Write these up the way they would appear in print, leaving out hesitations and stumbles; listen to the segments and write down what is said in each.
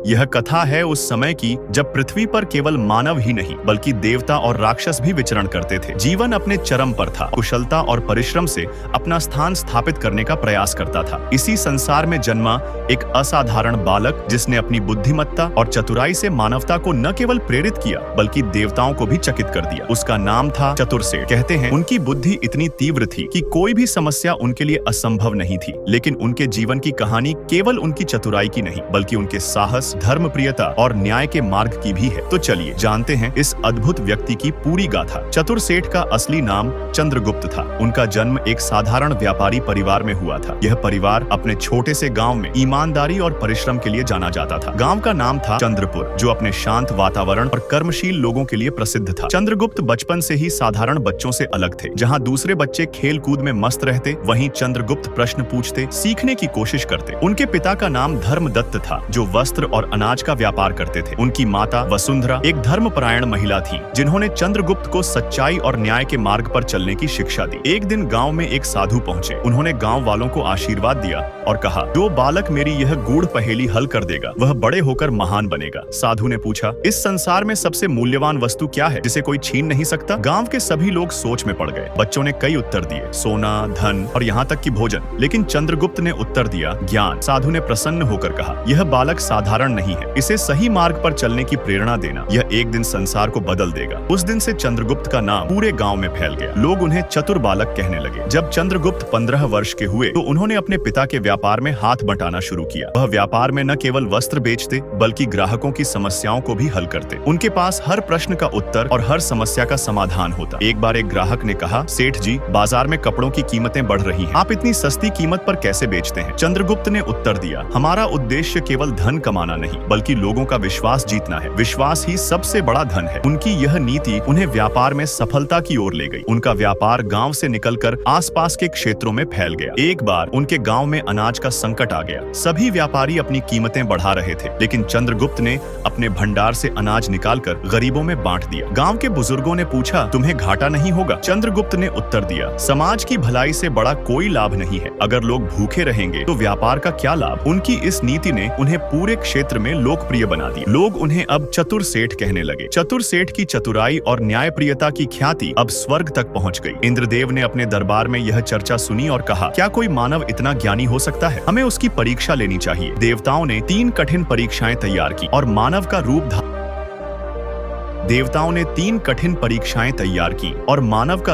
यह कथा है उस समय की जब पृथ्वी पर केवल मानव ही नहीं बल्कि देवता और राक्षस भी विचरण करते थे। जीवन अपने चरम पर था, कुशलता और परिश्रम से अपना स्थान स्थापित करने का प्रयास करता था। इसी संसार में जन्मा एक असाधारण बालक जिसने अपनी बुद्धिमत्ता और चतुराई से मानवता को न केवल प्रेरित किया बल्कि देवताओं को भी चकित कर दिया। उसका नाम था चतुर सेठ। कहते हैं उनकी बुद्धि इतनी तीव्र थी कि कोई भी समस्या उनके लिए असंभव नहीं थी। लेकिन उनके जीवन की कहानी केवल उनकी चतुराई की नहीं बल्कि उनके साहस, धर्मप्रियता और न्याय के मार्ग की भी है। तो चलिए जानते हैं इस अद्भुत व्यक्ति की पूरी गाथा। चतुर सेठ का असली नाम चंद्रगुप्त था। उनका जन्म एक साधारण व्यापारी परिवार में हुआ था। यह परिवार अपने छोटे से गांव में ईमानदारी और परिश्रम के लिए जाना जाता था। गांव का नाम था चंद्रपुर, जो अपने शांत वातावरण और कर्मशील लोगों के लिए प्रसिद्ध था। चंद्रगुप्त बचपन से ही साधारण बच्चों से अलग थे। जहाँ दूसरे बच्चे खेल कूद में मस्त रहते, वहीं चंद्रगुप्त प्रश्न पूछते, सीखने की कोशिश करते। उनके पिता का नाम धर्मदत्त था, जो वस्त्र और अनाज का व्यापार करते थे। उनकी माता वसुंधरा एक धर्मपरायण महिला थी, जिन्होंने चंद्रगुप्त को सच्चाई और न्याय के मार्ग पर चलने की शिक्षा दी। एक दिन गांव में एक साधु पहुंचे। उन्होंने गांव वालों को आशीर्वाद दिया और कहा, जो बालक मेरी यह गूढ़ पहेली हल कर देगा वह बड़े होकर महान बनेगा। साधु ने पूछा, इस संसार में सबसे मूल्यवान वस्तु क्या है जिसे कोई छीन नहीं सकता? गांव के सभी लोग सोच में पड़ गए। बच्चों ने कई उत्तर दिए, सोना, धन और यहाँ तक कि भोजन। लेकिन चंद्रगुप्त ने उत्तर दिया, ज्ञान। साधु ने प्रसन्न होकर कहा, यह बालक साधारण नहीं है, इसे सही मार्ग पर चलने की प्रेरणा देना। यह एक दिन संसार को बदल देगा। उस दिन से चंद्रगुप्त का नाम पूरे गांव में फैल गया। लोग उन्हें चतुर बालक कहने लगे। जब चंद्रगुप्त 15 वर्ष के हुए तो उन्होंने अपने पिता के व्यापार में हाथ बटाना शुरू किया। वह व्यापार में न केवल वस्त्र बेचते बल्कि ग्राहकों की समस्याओं को भी हल करते। उनके पास हर प्रश्न का उत्तर और हर समस्या का समाधान होता। एक बार एक ग्राहक ने कहा, सेठ जी, बाजार में कपड़ों की कीमतें बढ़ रही हैं। आप इतनी सस्ती कीमत पर कैसे बेचते हैं? चंद्रगुप्त ने उत्तर दिया, हमारा उद्देश्य केवल धन कमाना नहीं बल्कि लोगों का विश्वास जीतना है। विश्वास ही सबसे बड़ा धन है। उनकी यह नीति उन्हें व्यापार में सफलता की ओर ले गई। उनका व्यापार गांव से निकलकर आसपास के क्षेत्रों में फैल गया। एक बार उनके गांव में अनाज का संकट आ गया। सभी व्यापारी अपनी कीमतें बढ़ा रहे थे, लेकिन चंद्रगुप्त ने अपने भंडार से अनाज निकालकर गरीबों में बांट दिया। गांव के बुजुर्गों ने पूछा, तुम्हें घाटा नहीं होगा? चंद्रगुप्त ने उत्तर दिया, समाज की भलाई से बड़ा कोई लाभ नहीं है। अगर लोग भूखे रहेंगे तो व्यापार का क्या लाभ? उनकी इस नीति ने उन्हें पूरे क्षेत्र में लोकप्रिय बना दिया। लोग उन्हें अब चतुर सेठ कहने लगे। चतुर सेठ की चतुराई और न्यायप्रियता की ख्याति अब स्वर्ग तक पहुंच गई। इंद्रदेव ने अपने दरबार में यह चर्चा सुनी और कहा, क्या कोई मानव इतना ज्ञानी हो सकता है? हमें उसकी परीक्षा लेनी चाहिए। देवताओं ने 3 कठिन परीक्षाएं तैयार की और मानव का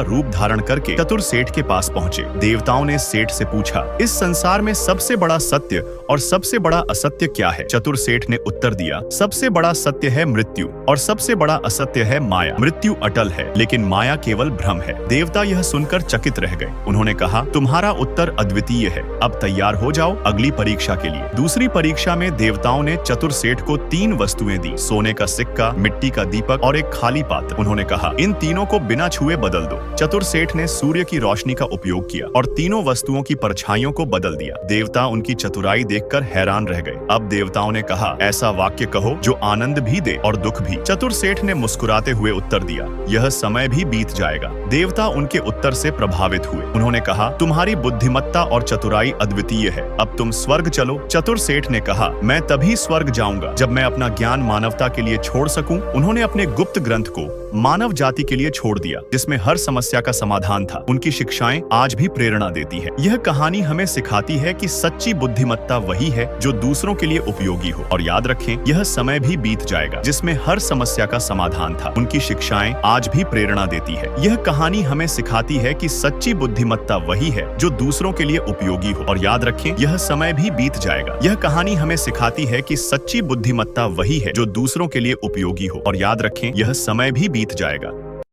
रूप धारण करके चतुर सेठ के पास पहुंचे। देवताओं ने सेठ से पूछा, इस संसार में सबसे बड़ा सत्य और सबसे बड़ा असत्य क्या है? चतुर सेठ ने उत्तर दिया, सबसे बड़ा सत्य है मृत्यु और सबसे बड़ा असत्य है माया। मृत्यु अटल है लेकिन माया केवल भ्रम है। देवता यह सुनकर चकित रह गए। उन्होंने कहा, तुम्हारा उत्तर अद्वितीय है। अब तैयार हो जाओ अगली परीक्षा के लिए। दूसरी परीक्षा में देवताओं ने चतुर सेठ को 3 वस्तुएं दी, सोने का सिक्का, मिट्टी का दीपक और एक खाली पात्र। उन्होंने कहा, इन तीनों को बिना छुए बदल दो। चतुर सेठ ने सूर्य की रोशनी का उपयोग किया और तीनों वस्तुओं की परछाइयों को बदल दिया। देवता उनकी चतुराई देखकर हैरान रह गए। अब देवताओं ने कहा, ऐसा वाक्य कहो जो आनंद भी दे और दुख भी। चतुर सेठ ने मुस्कुराते हुए उत्तर दिया, यह समय भी बीत जाएगा। देवता उनके उत्तर से प्रभावित हुए। उन्होंने कहा, तुम्हारी बुद्धिमत्ता और चतुराई अद्वितीय है, अब तुम स्वर्ग चलो। चतुर सेठ ने कहा, मैं तभी स्वर्ग जाऊंगा जब मैं अपना ज्ञान मानवता के लिए छोड़ सकूं। उन्होंने अपने गुप्त ग्रंथ को मानव जाति के लिए छोड़ दिया, जिसमें हर समस्या का समाधान था। उनकी शिक्षाएं आज भी प्रेरणा देती है। यह कहानी हमें सिखाती है कि सच्ची बुद्धिमत्ता वही है जो दूसरों के लिए उपयोगी हो। और याद रखें, यह समय भी बीत जाएगा जिसमें हर समस्या का समाधान था। उनकी शिक्षाएं आज भी प्रेरणा देती है। यह कहानी हमें सिखाती है कि सच्ची बुद्धिमत्ता वही है जो दूसरों के लिए उपयोगी हो। और याद रखें, यह समय भी बीत जाएगा। यह कहानी हमें सिखाती है कि सच्ची बुद्धिमत्ता वही है जो दूसरों के लिए उपयोगी हो। और याद रखें, यह समय भी बीत जाएगा।